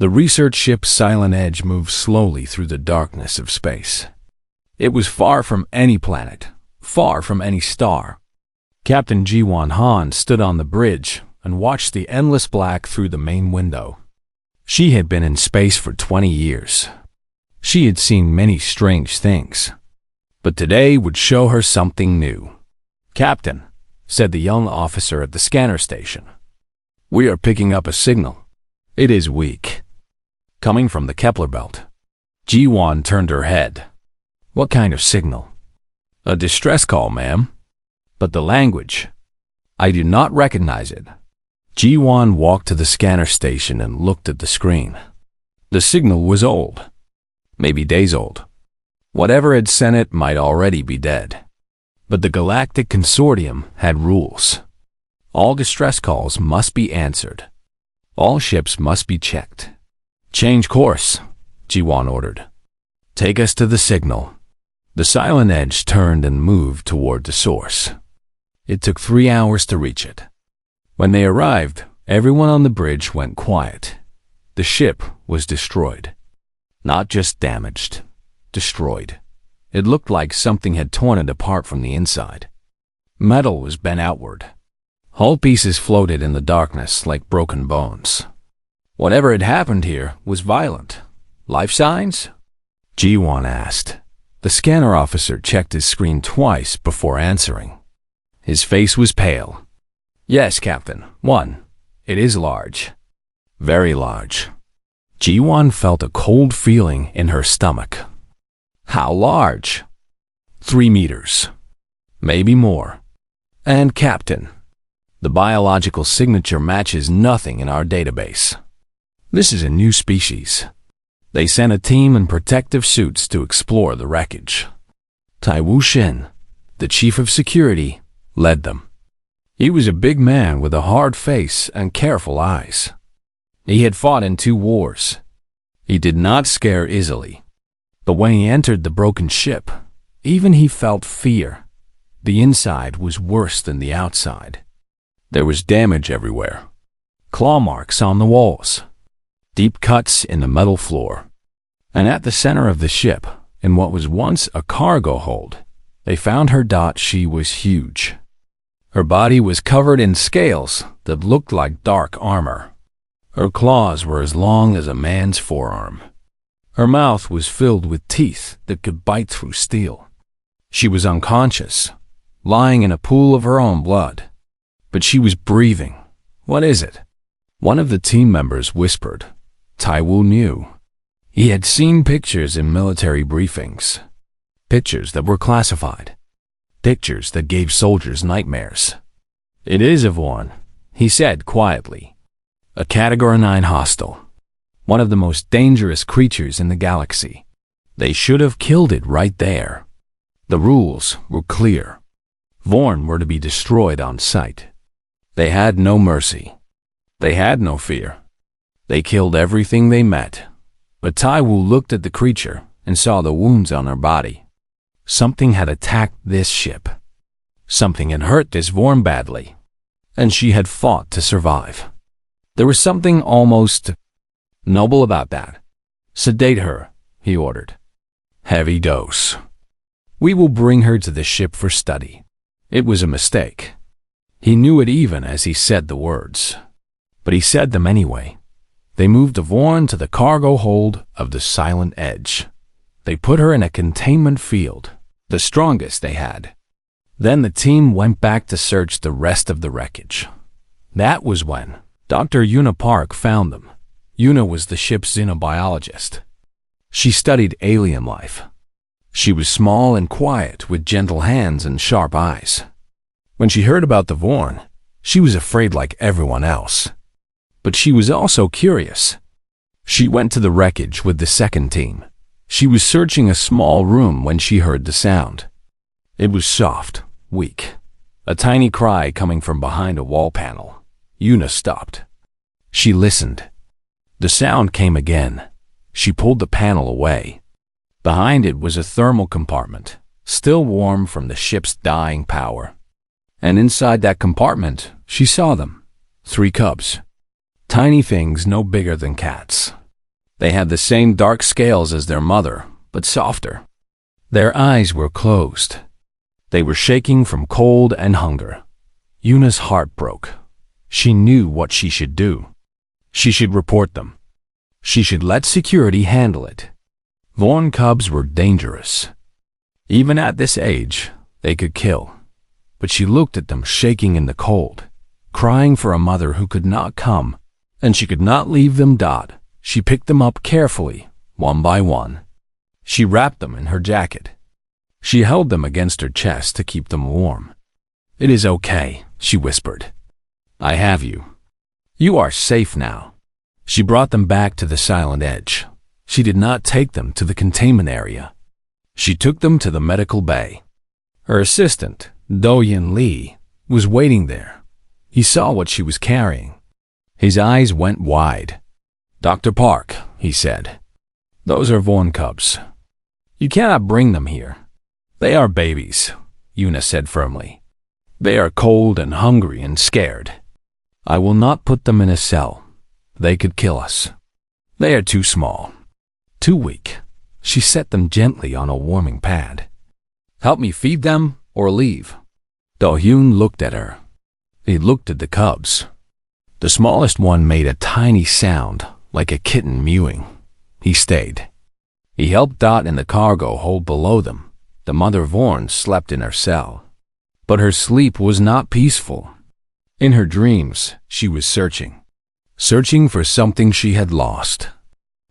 The research ship Silent Edge moved slowly through the darkness of space. It was far from any planet, far from any star. Captain Ji-Won Han stood on the bridge and watched the endless black through the main window. She had been in space for 20 years. She had seen many strange things, but today would show her something new. "Captain," said the young officer at the scanner station, "we are picking up a signal. It is weak. Coming from the Kepler belt." Ji-Won turned her head. "What kind of signal?" "A distress call, ma'am." "But the language?" "I do not recognize it." Ji-Won walked to the scanner station and looked at the screen. The signal was old, maybe days old. Whatever had sent it might already be dead. But the Galactic Consortium had rules. All distress calls must be answered. All ships must be checked. "Change course," Ji-Won ordered. "Take us to the signal." The Silent Edge turned and moved toward the source. It took 3 hours to reach it. When they arrived, everyone on the bridge went quiet. The ship was destroyed. Not just damaged, destroyed. It looked like something had torn it apart from the inside. Metal was bent outward. Hull pieces floated in the darkness like broken bones. Whatever had happened here was violent. "Life signs?" Ji-Won asked. The scanner officer checked his screen twice before answering. His face was pale. "Yes, Captain. 1. It is large. Very large." Ji-Won felt a cold feeling in her stomach. "How large?" 3 meters. Maybe more. "And Captain, the biological signature matches nothing in our database. This is a new species." They sent a team in protective suits to explore the wreckage. Tai Wu-shin, the chief of security, led them. He was a big man with a hard face and careful eyes. He had fought in 2 wars. He did not scare easily. But when he entered the broken ship, even he felt fear. The inside was worse than the outside. There was damage everywhere. Claw marks on the walls. Deep cuts in the metal floor. And at the center of the ship, in what was once a cargo hold, they found her. She was huge. Her body was covered in scales that looked like dark armor. Her claws were as long as a man's forearm. Her mouth was filled with teeth that could bite through steel. She was unconscious, lying in a pool of her own blood. But she was breathing. "What is it?" One of the team members whispered. Tai Wu knew. He had seen pictures in military briefings. Pictures that were classified. Pictures that gave soldiers nightmares. "It is a Vorn," he said quietly. "A Category 9 hostile. One of the most dangerous creatures in the galaxy. They should have killed it right there. The rules were clear. Vorn were to be destroyed on sight. They had no mercy. They had no fear. They killed everything they met." But Tai Wu looked at the creature and saw the wounds on her body. Something had attacked this ship. Something had hurt this Vorn badly. And she had fought to survive. There was something almost noble about that. "Sedate her," he ordered. "Heavy dose. We will bring her to the ship for study." It was a mistake. He knew it even as he said the words. But he said them anyway. They moved the Vorn to the cargo hold of the Silent Edge. They put her in a containment field, the strongest they had. Then the team went back to search the rest of the wreckage. That was when Dr. Yuna Park found them. Yuna was the ship's xenobiologist. She studied alien life. She was small and quiet with gentle hands and sharp eyes. When she heard about the Vorn, she was afraid like everyone else. But she was also curious. She went to the wreckage with the second team. She was searching a small room when she heard the sound. It was soft, weak. A tiny cry coming from behind a wall panel. Yuna stopped. She listened. The sound came again. She pulled the panel away. Behind it was a thermal compartment, still warm from the ship's dying power. And inside that compartment, she saw them. 3 cubs. Tiny things no bigger than cats. They had the same dark scales as their mother, but softer. Their eyes were closed. They were shaking from cold and hunger. Yuna's heart broke. She knew what she should do. She should report them. She should let security handle it. Vorn cubs were dangerous. Even at this age, they could kill. But she looked at them shaking in the cold, crying for a mother who could not come, and she could not leave them. She picked them up carefully, one by one. She wrapped them in her jacket. She held them against her chest to keep them warm. "It is okay," she whispered. "I have you. You are safe now." She brought them back to the Silent Edge. She did not take them to the containment area. She took them to the medical bay. Her assistant, Do-Yin Lee, was waiting there. He saw what she was carrying. His eyes went wide. "Dr. Park," he said, "those are Vorn cubs. You cannot bring them here." "They are babies," Yuna said firmly. "They are cold and hungry and scared. I will not put them in a cell. They could kill us. They are too small, too weak." She set them gently on a warming pad. "Help me feed them or leave." Do-Hyun looked at her. He looked at the cubs. The smallest one made a tiny sound, like a kitten mewing. He stayed. He helped Dot in the cargo hold below them. The mother Vorn slept in her cell. But her sleep was not peaceful. In her dreams, she was searching for something she had lost.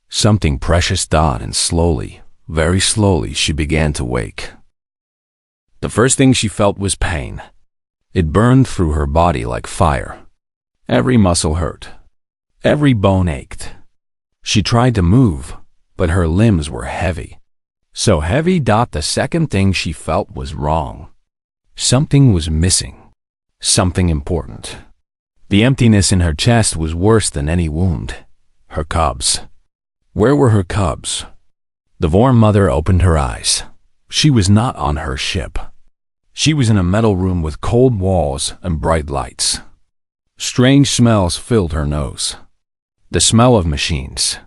Something precious. And slowly, very slowly, she began to wake. The first thing she felt was pain. It burned through her body like fire. Every muscle hurt. Every bone ached. She tried to move, but her limbs were heavy. So heavy. The second thing she felt was wrong. Something was missing. Something important. The emptiness in her chest was worse than any wound. Her cubs. Where were her cubs? The Vorn mother opened her eyes. She was not on her ship. She was in a metal room with cold walls and bright lights. Strange smells filled her nose. The smell of machines.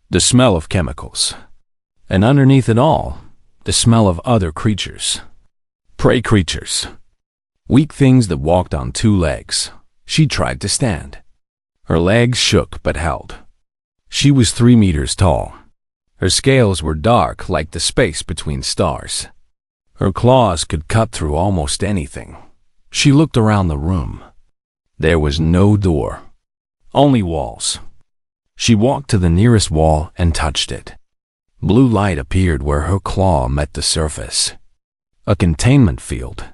The smell of chemicals. And underneath it all, the smell of other creatures. Prey creatures. Weak things that walked on two legs. She tried to stand. Her legs shook but held. She was 3 meters tall. Her scales were dark like the space between stars. Her claws could cut through almost anything. She looked around the room. There was no door. Only walls. She walked to the nearest wall and touched it. Blue light appeared where her claw met the surface. A containment field.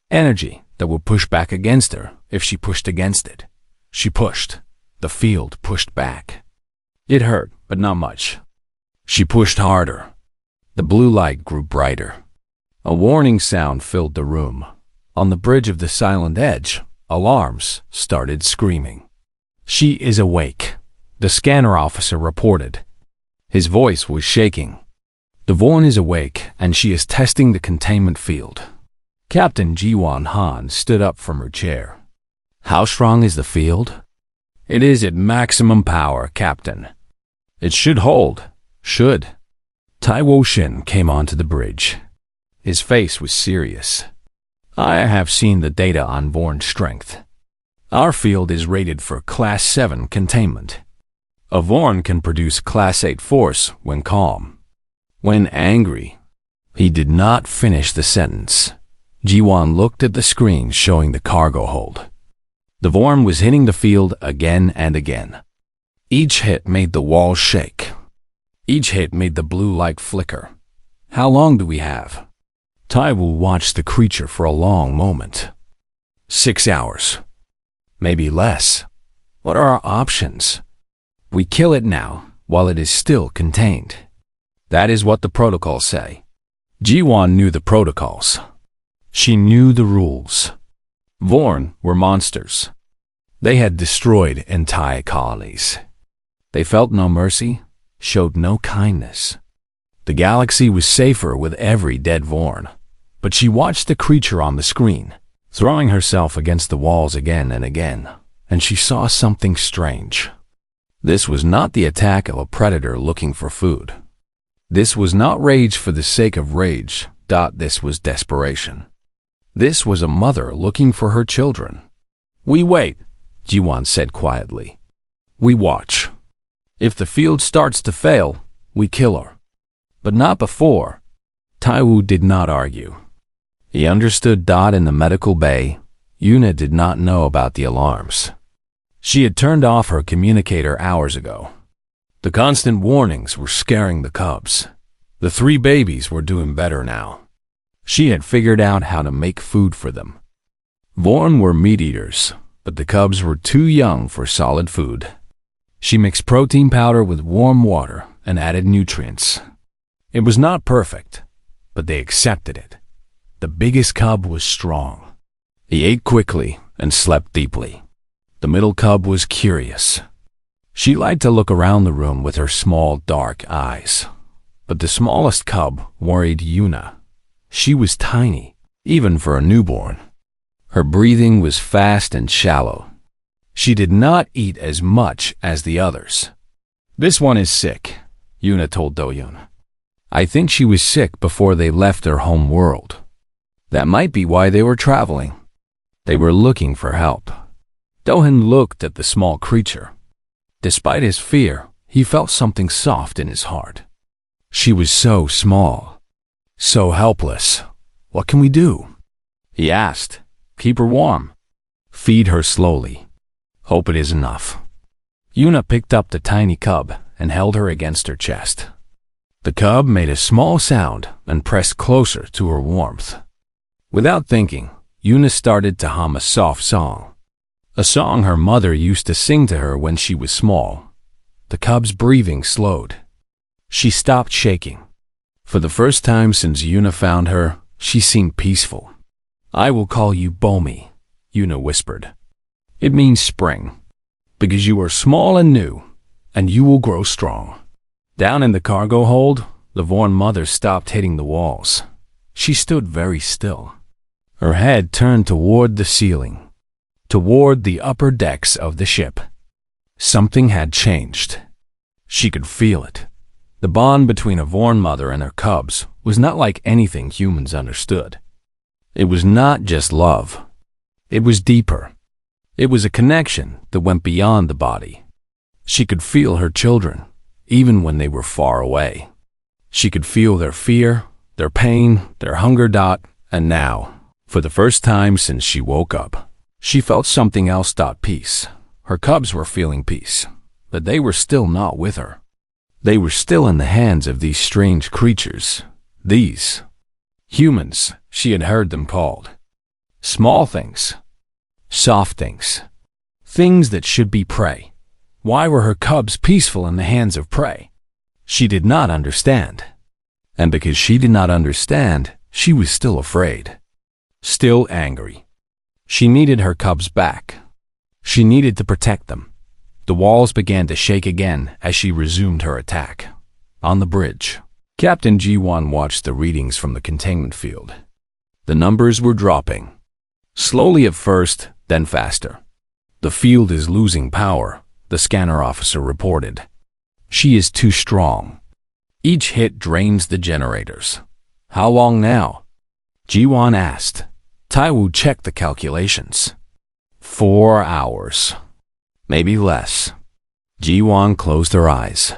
Energy that would push back against her if she pushed against it. She pushed. The field pushed back. It hurt, but not much. She pushed harder. The blue light grew brighter. A warning sound filled the room. On the bridge of the Silent Edge, alarms started screaming. "She is awake," the scanner officer reported. His voice was shaking. "The Vorn is awake, and she is testing the containment field." Captain Ji-won Han stood up from her chair. "How strong is the field?" "It is at maximum power, Captain." "It should hold." "Should." Tai Wo-shin came onto the bridge. His face was serious. "I have seen the data on Vorn's strength. Our field is rated for Class 7 containment. A Vorn can produce Class 8 force when calm. When angry." He did not finish the sentence. Ji-won looked at the screen showing the cargo hold. The Vorn was hitting the field again and again. Each hit made the walls shake. Each hit made the blue light flicker. "How long do we have?" Taiwu watched the creature for a long moment. 6 hours. Maybe less. What are our options? We kill it now, while it is still contained. That is what the protocols say. Ji-won knew the protocols. She knew the rules. Vorn were monsters. They had destroyed entire colonies. They felt no mercy, showed no kindness. The galaxy was safer with every dead Vorn. But she watched the creature on the screen, throwing herself against the walls again and again, and she saw something strange. This was not the attack of a predator looking for food. This was not rage for the sake of rage. This was desperation. This was a mother looking for her children. "We wait," Jiwan said quietly. "We watch. If the field starts to fail, we kill her. But not before." Taiwu did not argue. He understood. In the medical bay, Yuna did not know about the alarms. She had turned off her communicator hours ago. The constant warnings were scaring the cubs. The 3 babies were doing better now. She had figured out how to make food for them. Vorn were meat eaters, but the cubs were too young for solid food. She mixed protein powder with warm water and added nutrients. It was not perfect, but they accepted it. The biggest cub was strong. He ate quickly and slept deeply. The middle cub was curious. She liked to look around the room with her small, dark eyes. But the smallest cub worried Yuna. She was tiny, even for a newborn. Her breathing was fast and shallow. She did not eat as much as the others. "This one is sick," Yuna told Do-Yun. "I think she was sick before they left their home world. That might be why they were traveling. They were looking for help." Do-Hyun looked at the small creature. Despite his fear, he felt something soft in his heart. She was so small, so helpless. "What can we do?" he asked. "Keep her warm. Feed her slowly. Hope it is enough." Yuna picked up the tiny cub and held her against her chest. The cub made a small sound and pressed closer to her warmth. Without thinking, Yuna started to hum a soft song. A song her mother used to sing to her when she was small. The cub's breathing slowed. She stopped shaking. For the first time since Yuna found her, she seemed peaceful. "I will call you Bomi," Yuna whispered. "It means spring, because you are small and new, and you will grow strong." Down in the cargo hold, the Vorn mother stopped hitting the walls. She stood very still. Her head turned toward the ceiling, toward the upper decks of the ship. Something had changed. She could feel it. The bond between a Vorn mother and her cubs was not like anything humans understood. It was not just love. It was deeper. It was a connection that went beyond the body. She could feel her children, even when they were far away. She could feel their fear, their pain, their hunger. And now, for the first time since she woke up, she felt something else. Peace. Her cubs were feeling peace, but they were still not with her. They were still in the hands of these strange creatures. These humans, she had heard them called. Small things. Soft things. Things that should be prey. Why were her cubs peaceful in the hands of prey? She did not understand. And because she did not understand, she was still afraid. Still angry. She needed her cubs back. She needed to protect them. The walls began to shake again as she resumed her attack. On the bridge, Captain G1 watched the readings from the containment field. The numbers were dropping. Slowly at first, then faster. "The field is losing power," the scanner officer reported. "She is too strong. Each hit drains the generators." "How long now?" G1 asked. Taiwu checked the calculations. 4 hours. Maybe less. Ji-won closed her eyes.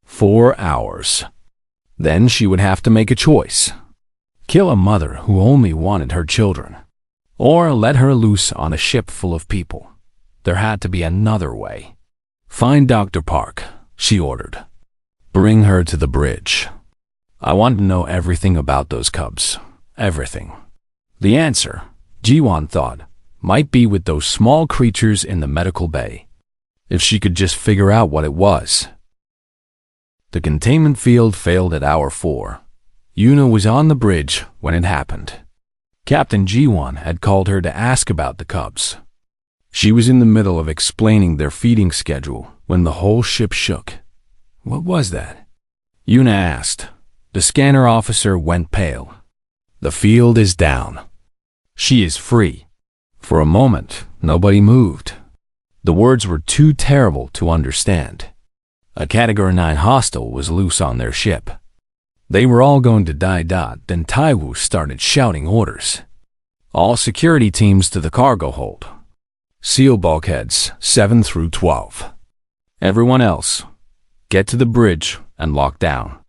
4 hours. Then she would have to make a choice. Kill a mother who only wanted her children. Or let her loose on a ship full of people. There had to be another way. "Find Dr. Park," she ordered. "Bring her to the bridge. I want to know everything about those cubs. Everything." The answer, Ji-won thought, might be with those small creatures in the medical bay. If she could just figure out what it was. The containment field failed at hour 4. Yuna was on the bridge when it happened. Captain Ji-won had called her to ask about the cubs. She was in the middle of explaining their feeding schedule when the whole ship shook. "What was that?" Yuna asked. The scanner officer went pale. "The field is down. She is free." For a moment, nobody moved. The words were too terrible to understand. A Category 9 hostile was loose on their ship. They were all going to die. Then Taiwu started shouting orders. All security teams to the cargo hold. Seal bulkheads 7 through 12. Everyone else, get to the bridge and lock down.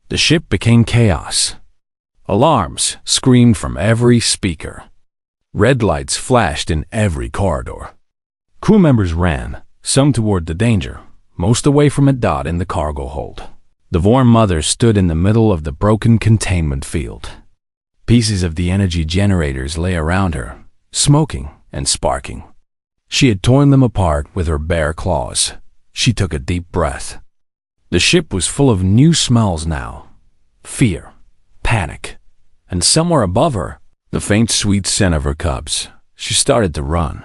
The ship became chaos. Alarms screamed from every speaker. Red lights flashed in every corridor. Crew members ran, some toward the danger, most away from it. In the cargo hold. The Vorm mother stood in the middle of the broken containment field. Pieces of the energy generators lay around her, smoking and sparking. She had torn them apart with her bare claws. She took a deep breath. The ship was full of new smells now. Fear, panic, and somewhere above her, the faint sweet scent of her cubs. She started to run.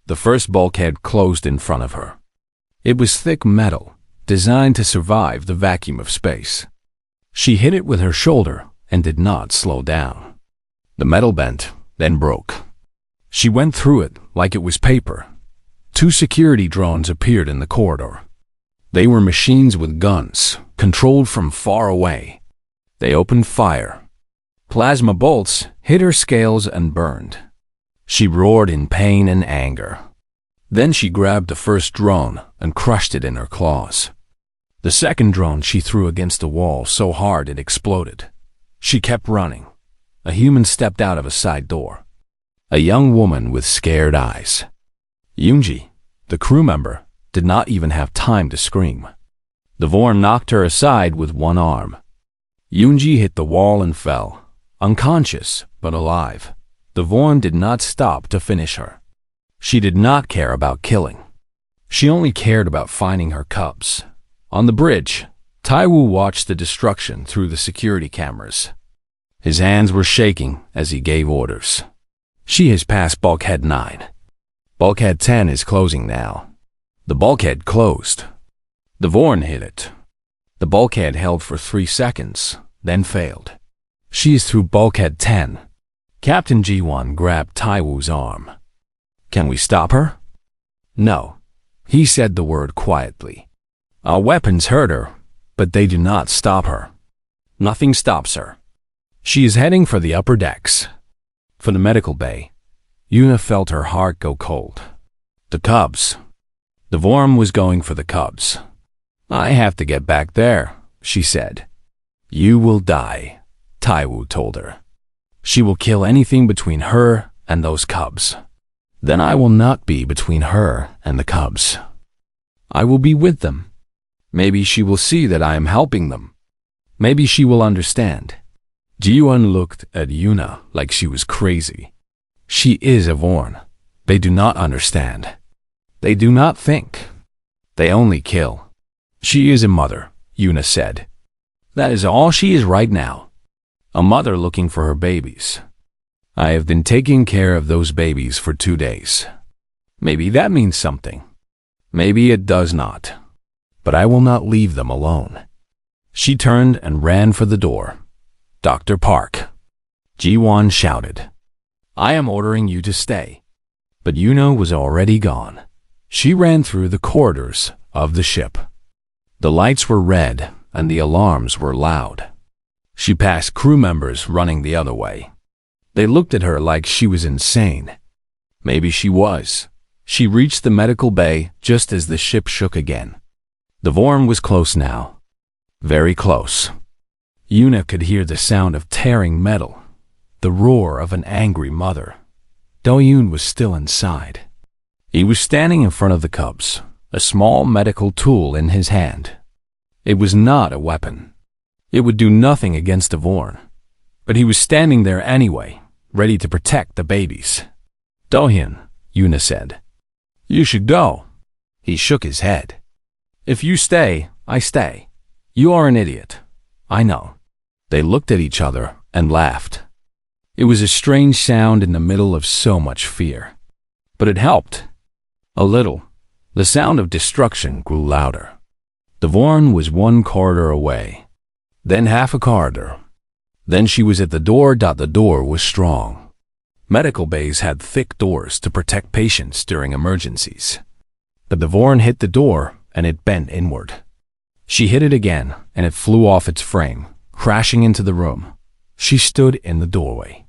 The first bulkhead closed in front of her. It was thick metal, designed to survive the vacuum of space. She hit it with her shoulder and did not slow down. The metal bent, then broke. She went through it like it was paper. 2 security drones appeared in the corridor. They were machines with guns, controlled from far away. They opened fire. Plasma bolts hit her scales and burned. She roared in pain and anger. Then she grabbed the first drone and crushed it in her claws. The second drone she threw against a wall so hard it exploded. She kept running. A human stepped out of a side door. A young woman with scared eyes. Yoonji, the crew member, did not even have time to scream. The Vorm knocked her aside with one arm. Yoonji hit the wall and fell, unconscious but alive. The Vorm did not stop to finish her. She did not care about killing. She only cared about finding her cubs. On the bridge, Taiwu watched the destruction through the security cameras. His hands were shaking as he gave orders. She has passed bulkhead 9. Bulkhead 10 is closing now. The bulkhead closed. The Vorn hit it. The bulkhead held for 3 seconds, then failed. She is through bulkhead 10. Captain G1 grabbed Taiwu's arm. Can we stop her? No. He said the word quietly. Our weapons hurt her, but they do not stop her. Nothing stops her. She is heading for the upper decks. For the medical bay. Yuna felt her heart go cold. The cubs. The Vorm was going for the cubs. I have to get back there, she said. You will die, Taiwu told her. She will kill anything between her and those cubs. Then I will not be between her and the cubs. I will be with them. Maybe she will see that I am helping them. Maybe she will understand. Ji-Won looked at Yuna like she was crazy. She is a Vorn. They do not understand. They do not think. They only kill. She is a mother, Yuna said. That is all she is right now. A mother looking for her babies. I have been taking care of those babies for 2 days. Maybe that means something. Maybe it does not. But I will not leave them alone. She turned and ran for the door. Dr. Park. Ji-Won shouted. I am ordering you to stay. But Yuna was already gone. She ran through the corridors of the ship. The lights were red and the alarms were loud. She passed crew members running the other way. They looked at her like she was insane. Maybe she was. She reached the medical bay just as the ship shook again. The Vorm was close now. Very close. Yuna could hear the sound of tearing metal, the roar of an angry mother. Do-Yoon was still inside. He was standing in front of the cubs, a small medical tool in his hand. It was not a weapon. It would do nothing against the Vorn. But he was standing there anyway, ready to protect the babies. Do-Hyun, Yuna said. You should go. He shook his head. If you stay, I stay. You are an idiot. I know. They looked at each other and laughed. It was a strange sound in the middle of so much fear. But it helped. A little. The sound of destruction grew louder. The Vorn was 1 corridor away. Then half a corridor. Then she was at the door. The door was strong. Medical bays had thick doors to protect patients during emergencies. The Vorn hit the door, and it bent inward. She hit it again, and it flew off its frame, crashing into the room. She stood in the doorway.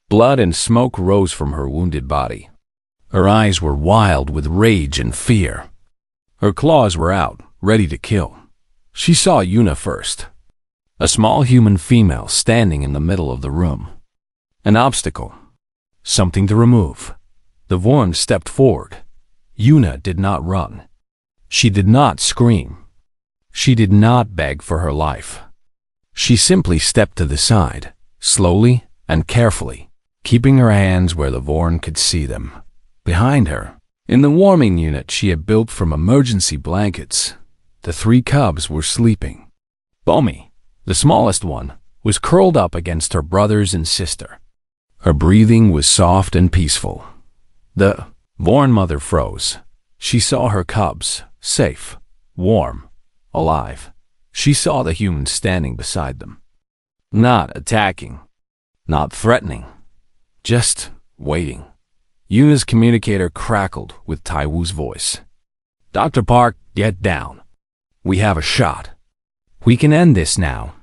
Blood and smoke rose from her wounded body. Her eyes were wild with rage and fear. Her claws were out, ready to kill. She saw Yuna first. A small human female standing in the middle of the room. An obstacle. Something to remove. The Vorn stepped forward. Yuna did not run. She did not scream. She did not beg for her life. She simply stepped to the side, slowly and carefully, keeping her hands where the Vorn could see them. Behind her, in the warming unit she had built from emergency blankets, the 3 cubs were sleeping. Bomi, the smallest one, was curled up against her brothers and sister. Her breathing was soft and peaceful. The Vorn mother froze. She saw her cubs, safe, warm, alive. She saw the humans standing beside them. Not attacking, not threatening, just waiting. Yuna's communicator crackled with Taiwu's voice. "Dr. Park, get down. We have a shot. We can end this now."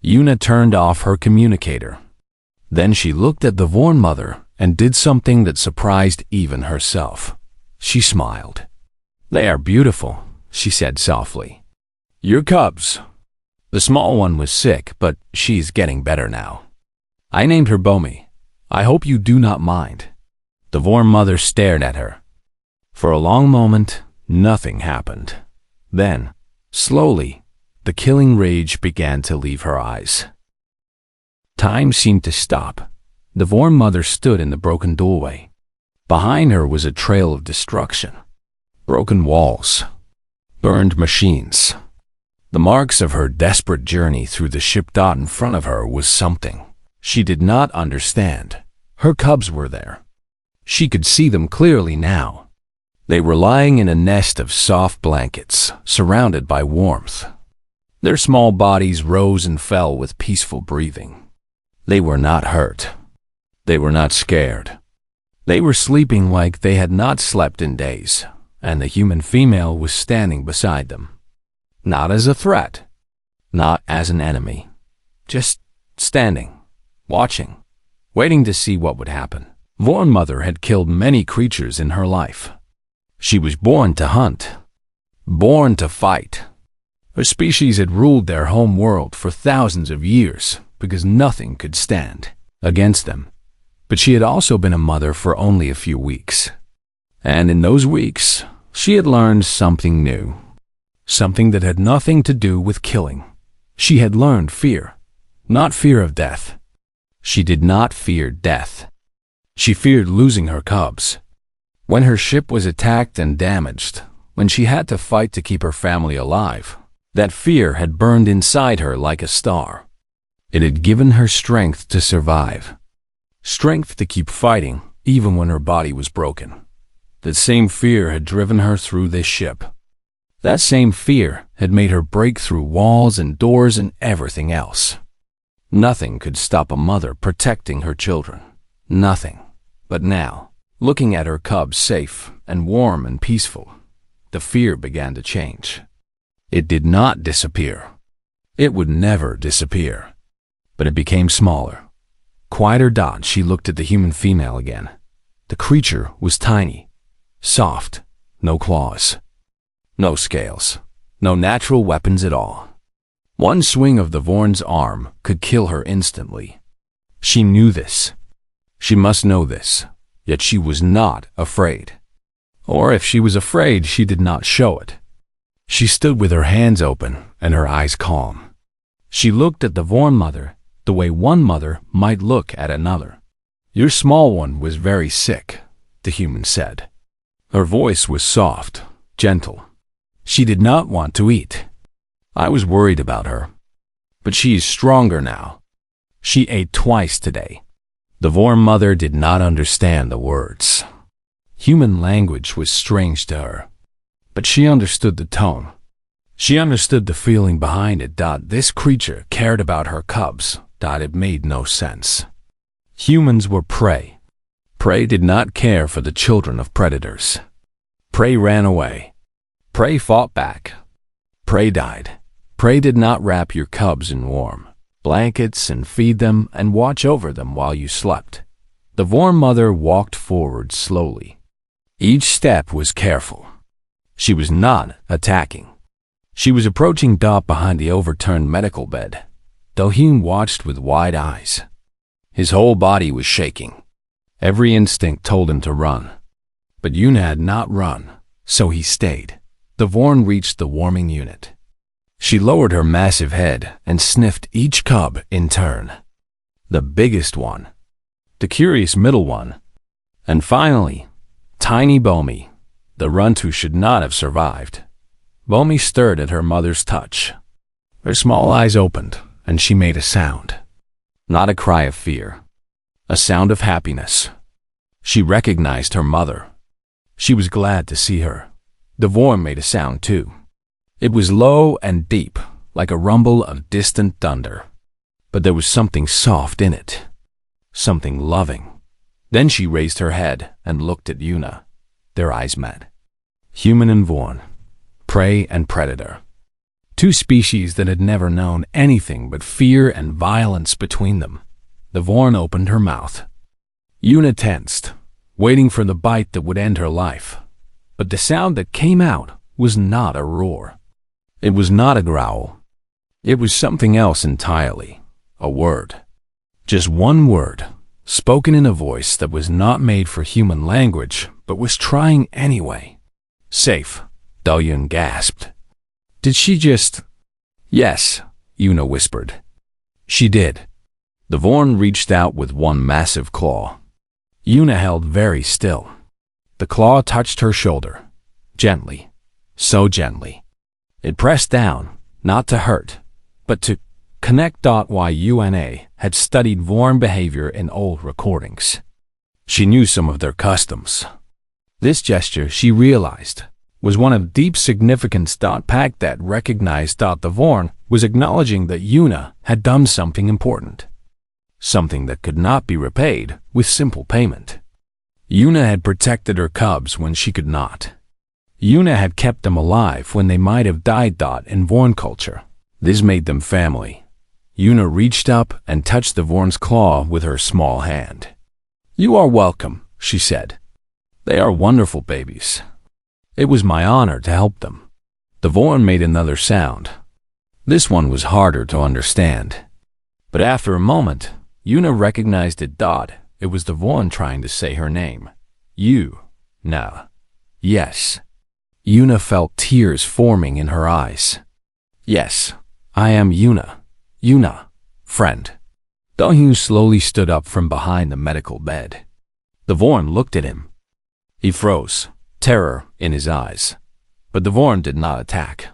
Yuna turned off her communicator. Then she looked at the Vorn mother and did something that surprised even herself. She smiled. "They are beautiful," she said softly. "Your cubs." The small one was sick, but she's getting better now. "I named her Bomi. I hope you do not mind." The Vorn mother stared at her. For a long moment, nothing happened. Then, slowly, the killing rage began to leave her eyes. Time seemed to stop. The Vorn mother stood in the broken doorway. Behind her was a trail of destruction. Broken walls. Burned machines. The marks of her desperate journey through the ship. In front of her was something she did not understand. Her cubs were there. She could see them clearly now. They were lying in a nest of soft blankets, surrounded by warmth. Their small bodies rose and fell with peaceful breathing. They were not hurt. They were not scared. They were sleeping like they had not slept in days, and the human female was standing beside them. Not as a threat, not as an enemy, just standing, watching, waiting to see what would happen. Vorn Mother had killed many creatures in her life. She was born to hunt, born to fight. Her species had ruled their home world for thousands of years because nothing could stand against them. But she had also been a mother for only a few weeks. And in those weeks, she had learned something new. Something that had nothing to do with killing. She had learned fear, not fear of death. She did not fear death. She feared losing her cubs. When her ship was attacked and damaged, when she had to fight to keep her family alive, that fear had burned inside her like a star. It had given her strength to survive. Strength to keep fighting, even when her body was broken. That same fear had driven her through this ship. That same fear had made her break through walls and doors and everything else. Nothing could stop a mother protecting her children. Nothing. But now, looking at her cubs safe and warm and peaceful, the fear began to change. It did not disappear. It would never disappear. But it became smaller. Quieter. She looked at the human female again. The creature was tiny, soft, no claws, no scales, no natural weapons at all. One swing of the Vorn's arm could kill her instantly. She knew this. She must know this, yet she was not afraid. Or if she was afraid, she did not show it. She stood with her hands open and her eyes calm. She looked at the Vorn mother the way one mother might look at another. "Your small one was very sick," the human said. Her voice was soft, gentle. She did not want to eat. I was worried about her. But she is stronger now. She ate twice today. The Vorn mother did not understand the words. Human language was strange to her. But she understood the tone. She understood the feeling behind it. This creature cared about her cubs. It made no sense. Humans were prey. Prey did not care for the children of predators. Prey ran away. Prey fought back. Prey died. Prey did not wrap your cubs in warm blankets and feed them and watch over them while you slept. The Vorn mother walked forward slowly. Each step was careful. She was not attacking. She was approaching Dot behind the overturned medical bed. Dohyun watched with wide eyes. His whole body was shaking. Every instinct told him to run. But Yuna had not run, so he stayed. The Vorn reached the warming unit. She lowered her massive head and sniffed each cub in turn. The biggest one, the curious middle one, and finally, tiny Bomi, the runt who should not have survived. Bomi stirred at her mother's touch. Her small eyes opened, and she made a sound. Not a cry of fear. A sound of happiness. She recognized her mother. She was glad to see her. The Vorn made a sound too. It was low and deep, like a rumble of distant thunder. But there was something soft in it. Something loving. Then she raised her head and looked at Yuna. Their eyes met. Human and Vorn. Prey and predator. Two species that had never known anything but fear and violence between them. The Vorn opened her mouth. Yuna tensed, waiting for the bite that would end her life. But the sound that came out was not a roar. It was not a growl. It was something else entirely. A word. Just one word, spoken in a voice that was not made for human language, but was trying anyway. Safe, Dohyun gasped. Did she just... Yes, Yuna whispered. She did. The Vorn reached out with one massive claw. Yuna held very still. The claw touched her shoulder. Gently. So gently. It pressed down, not to hurt, but to connect. Yuna had studied Vorn behavior in old recordings. She knew some of their customs. This gesture, she realized, was one of deep significance. Pact that recognized. The Vorn was acknowledging that Yuna had done something important. Something that could not be repaid with simple payment. Yuna had protected her cubs when she could not. Yuna had kept them alive when they might have died. In Vorn culture, this made them family. Yuna reached up and touched the Vorn's claw with her small hand. You are welcome, she said. They are wonderful babies. It was my honor to help them. The Vorn made another sound. This one was harder to understand. But after a moment, Yuna recognized it. It was the Vorn trying to say her name. Yuna. Yes. Yuna felt tears forming in her eyes. Yes, I am Yuna. Yuna, friend. Dohyun slowly stood up from behind the medical bed. The Vorn looked at him. He froze, terror in his eyes. But the Vorn did not attack.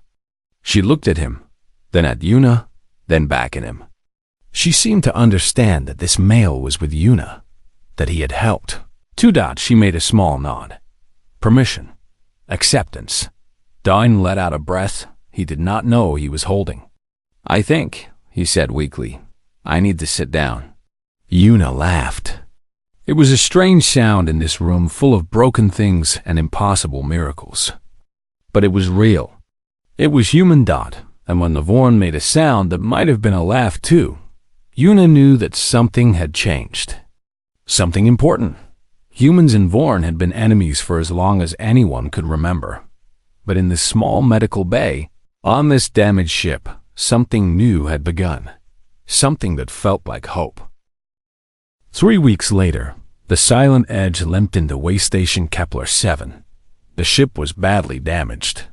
She looked at him, then at Yuna, then back at him. She seemed to understand that this male was with Yuna, that he had helped. She made a small nod. Permission. Acceptance. Dohyun let out a breath he did not know he was holding. I think, he said weakly, I need to sit down. Yuna laughed. It was a strange sound in this room full of broken things and impossible miracles. But it was real. It was human. And when the Vorn made a sound that might have been a laugh too, Yuna knew that something had changed. Something important. Humans and Vorn had been enemies for as long as anyone could remember. But in this small medical bay, on this damaged ship, something new had begun. Something that felt like hope. 3 weeks later, the Silent Edge limped into Way Station Kepler 7. The ship was badly damaged.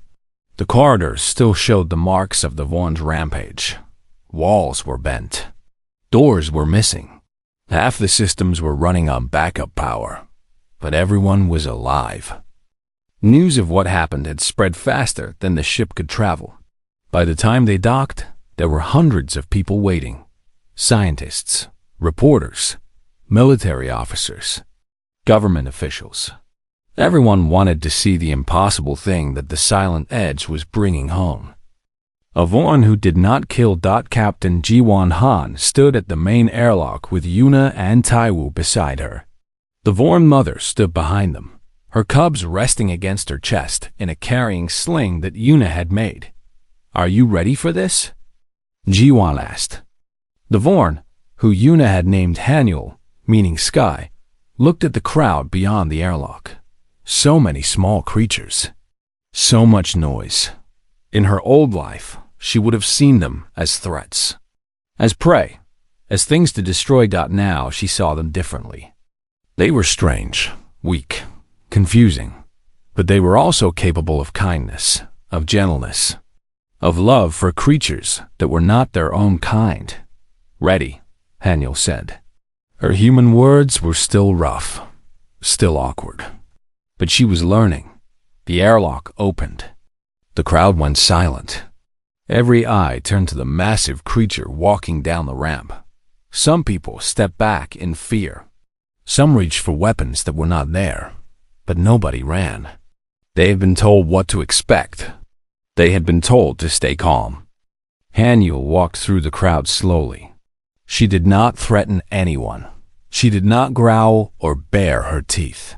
The corridors still showed the marks of the Vorn's rampage. Walls were bent. Doors were missing. Half the systems were running on backup power. But everyone was alive. News of what happened had spread faster than the ship could travel. By the time they docked, there were hundreds of people waiting. Scientists, reporters, military officers, government officials. Everyone wanted to see the impossible thing that the Silent Edge was bringing home. A Vorn who did not kill. Captain Ji-won Han stood at the main airlock with Yuna and Taiwu beside her. The Vorn mother stood behind them. her cubs resting against her chest in a carrying sling that Yuna had made. "Are you ready for this?" Jiwan asked. The Vorn, who Yuna had named Haniel, meaning sky, looked at the crowd beyond the airlock. So many small creatures. So much noise. In her old life, she would have seen them as threats, as prey, as things to destroy. Now she saw them differently. They were strange, weak, confusing, but they were also capable of kindness, of gentleness, of love for creatures that were not their own kind. "Ready," Haniel said. Her human words were still rough, still awkward. But she was learning. The airlock opened. The crowd went silent. Every eye turned to the massive creature walking down the ramp. Some people stepped back in fear. Some reached for weapons that were not there. But nobody ran. They had been told what to expect. They had been told to stay calm. Haniel walked through the crowd slowly. She did not threaten anyone. She did not growl or bare her teeth.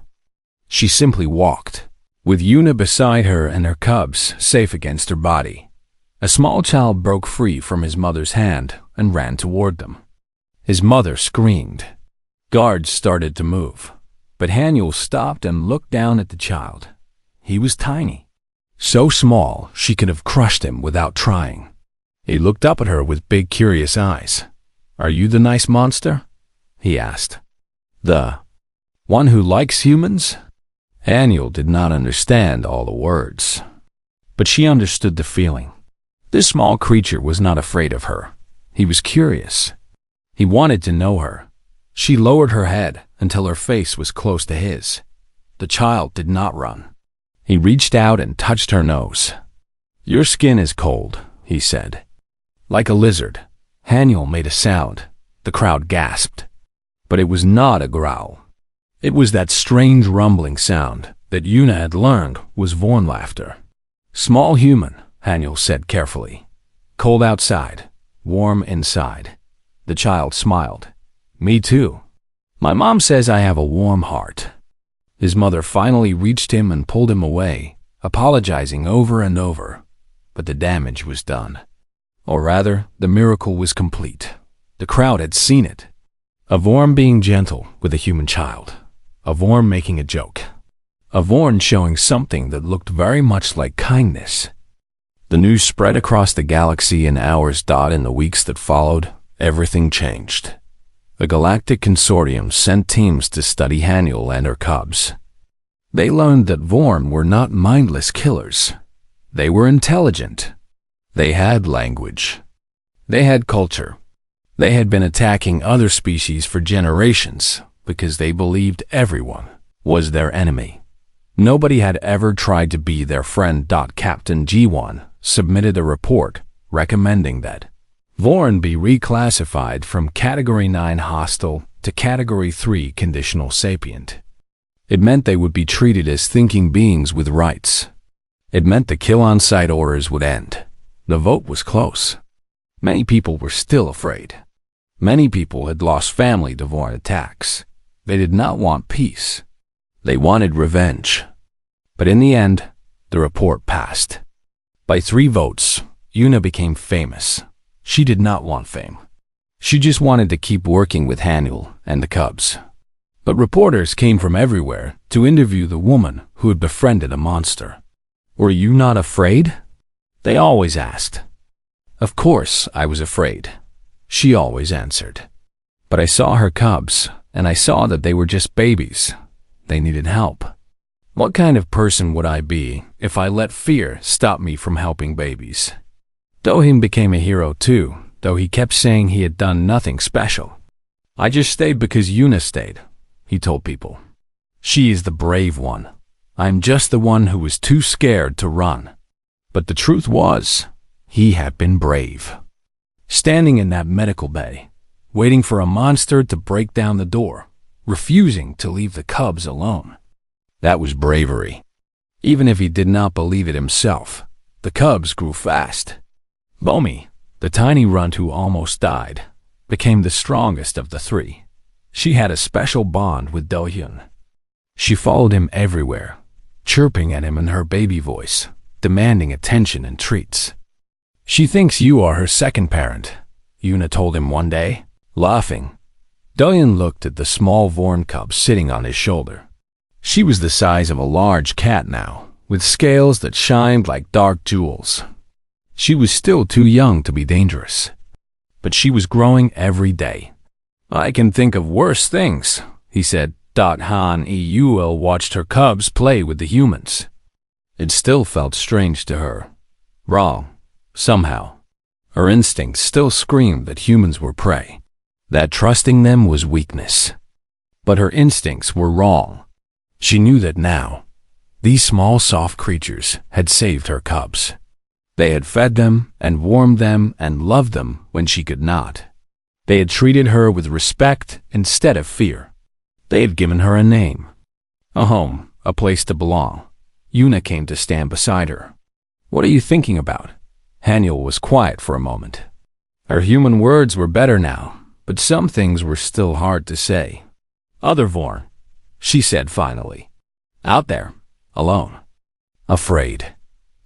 She simply walked, with Yuna beside her and her cubs safe against her body. A small child broke free from his mother's hand and ran toward them. His mother screamed. Guards started to move, but Haniel stopped and looked down at the child. He was tiny, so small she could have crushed him without trying. He looked up at her with big, curious eyes. "Are you the nice monster?" he asked. "The one who likes humans?" Haniel did not understand all the words, but she understood the feeling. This small creature was not afraid of her. He was curious. He wanted to know her. She lowered her head until her face was close to his. The child did not run. He reached out and touched her nose. "Your skin is cold," he said. Like a lizard, Haniel made a sound. The crowd gasped. But it was not a growl. It was that strange rumbling sound that Yuna had learned was Vorn laughter. "Small human," Haniel said carefully. "Cold outside, warm inside." The child smiled. "Me too. My mom says I have a warm heart." His mother finally reached him and pulled him away, apologizing over and over. But the damage was done. Or rather, the miracle was complete. The crowd had seen it. A Vorn being gentle with a human child. A Vorn making a joke. A Vorn showing something that looked very much like kindness. The news spread across the galaxy in hours. In the weeks that followed, everything changed. The Galactic Consortium sent teams to study Haniel and her cubs. They learned that Vorn were not mindless killers. They were intelligent. They had language. They had culture. They had been attacking other species for generations because they believed everyone was their enemy. Nobody had ever tried to be their friend. Captain G1 submitted a report recommending that Vorn be reclassified from Category 9 hostile to Category 3 conditional sapient. It meant they would be treated as thinking beings with rights. It meant the kill-on-sight orders would end. The vote was close. Many people were still afraid. Many people had lost family to Vorn attacks. They did not want peace. They wanted revenge. But in the end, the report passed. By 3 votes, Yuna became famous. She did not want fame. She just wanted to keep working with Haniel and the cubs. But reporters came from everywhere to interview the woman who had befriended a monster. "Were you not afraid?" they always asked. "Of course I was afraid," she always answered. "But I saw her cubs, and I saw that they were just babies. They needed help. What kind of person would I be if I let fear stop me from helping babies?" Dohim became a hero too, though he kept saying he had done nothing special. "I just stayed because Yuna stayed," he told people. "She is the brave one. I'm just the one who was too scared to run." But the truth was, he had been brave. Standing in that medical bay, waiting for a monster to break down the door, refusing to leave the cubs alone. That was bravery. Even if he did not believe it himself, the cubs grew fast. Bomi, the tiny runt who almost died, became the strongest of the 3. She had a special bond with Do-hyun. She followed him everywhere, chirping at him in her baby voice, demanding attention and treats. She thinks you are her second parent, Yuna told him one day, laughing. Doyen looked at the small Vorn cub sitting on his shoulder. She was the size of a large cat now, with scales that shined like dark jewels. She was still too young to be dangerous, but she was growing every day. I can think of worse things, he said. Han Eul watched her cubs play with the humans. It still felt strange to her. Wrong, somehow. Her instincts still screamed that humans were prey, that trusting them was weakness. But her instincts were wrong. She knew that now. These small, soft creatures had saved her cubs. They had fed them and warmed them and loved them when she could not. They had treated her with respect instead of fear. They had given her a name, a home, a place to belong. Yuna came to stand beside her. What are you thinking about? Haniel was quiet for a moment. Her human words were better now, but some things were still hard to say. Other Vorn, she said finally. Out there, alone. Afraid.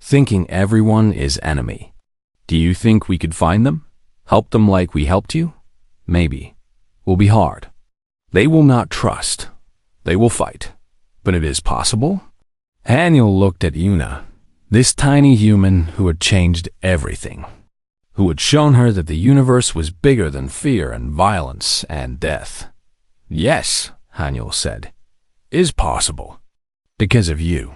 Thinking everyone is enemy. Do you think we could find them? Help them like we helped you? Maybe. Will be hard. They will not trust. They will fight. But it is possible? Haniel looked at Yuna, this tiny human who had changed everything, who had shown her that the universe was bigger than fear and violence and death. Yes, Haniel said, is possible. Because of you.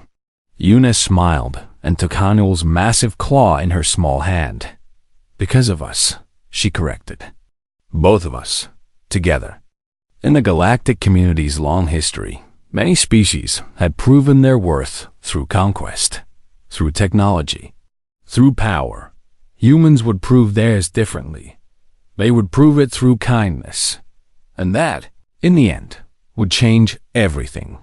Yuna smiled and took Haniel's massive claw in her small hand. Because of us, she corrected. Both of us, together. In the galactic community's long history, many species had proven their worth through conquest, through technology, through power. Humans would prove theirs differently. They would prove it through kindness. And that, in the end, would change everything.